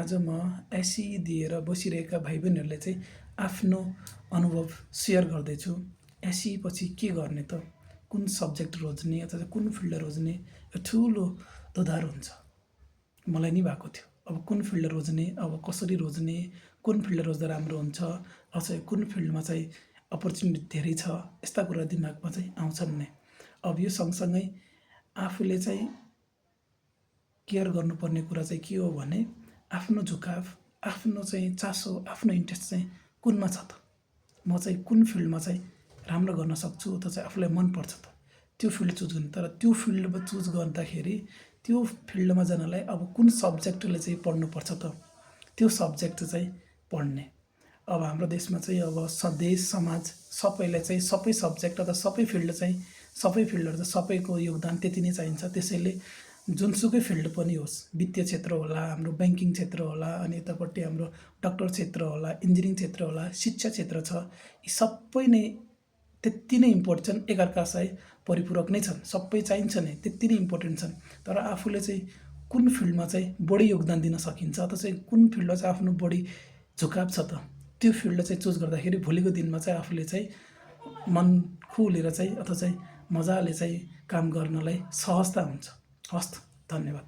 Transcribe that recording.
आज म एसई दिएर बसिरहेका भाइ बहिनीहरूले चाहिँ आफ्नो अनुभव सेयर गर्दैछु। एसई पछि के गर्ने त, कुन सब्जेक्ट रोज्ने अथवा कुन फिल्ड रोज्ने, यो ठुलो दोधार हुन्छ। मलाई नि भएको थियो, अब कुन फिल्ड रोज्ने, अब कसरी रोज्ने, कुन फिल्ड रोज्दा राम्रो हुन्छ, अझै कुन फिल्डमा चाहिँ अपर्च्युनिटी धेरै छ, यस्ता कुरा दिमागमा चाहिँ आउँछन् नै। अब यो सँगसँगै आफूले चाहिँ केयर गर्नुपर्ने कुरा चाहिँ के हो भने आफ्नो झुकाव, आफ्नो चाहिँ चासो, आफ्नो इन्ट्रेस्ट चाहिँ कुनमा छ त, म चाहिँ कुन फिल्डमा चाहिँ राम्रो गर्न सक्छु अथवा चाहिँ आफूलाई मनपर्छ त, त्यो फिल्ड चुज गर्नु। तर त्यो फिल्ड चुज गर्दाखेरि त्यो फिल्डमा जानलाई अब कुन सब्जेक्टले चाहिँ पढ्नुपर्छ त, त्यो सब्जेक्ट चाहिँ पढ्ने। अब हाम्रो देशमा चाहिँ अब देश समाज सबैलाई चाहिँ सबै सब्जेक्ट अथवा सबै फिल्ड चाहिँ सबै फिल्डहरू चाहिँ सबैको योगदान त्यति नै चाहिन्छ। त्यसैले जुनसुकै फिल्ड पनि होस्, वित्तीय क्षेत्र होला, हाम्रो ब्याङ्किङ क्षेत्र होला, अनि यतापट्टि हाम्रो डक्टर क्षेत्र होला, इन्जिनियरिङ क्षेत्र होला, शिक्षा क्षेत्र छ, यी सबै नै त्यति नै इम्पोर्टेन्ट छन्, एकअर्का चाहिँ परिपूरक नै छन्, सबै चाहिन्छ नै, त्यति नै इम्पोर्टेन्ट छन्। तर आफूले चाहिँ कुन फिल्डमा चाहिँ बढी योगदान दिन सकिन्छ अथवा चाहिँ कुन फिल्डमा चाहिँ आफ्नो बढी झुकाव छ त, त्यो फिल्ड चाहिँ चुज गर्दाखेरि भोलिको दिनमा चाहिँ आफूले चाहिँ मन खुलेर चाहिँ अथवा चाहिँ मजाले चाहिँ काम गर्नलाई सहजता हुन्छ। हस्त, धन्यवाद।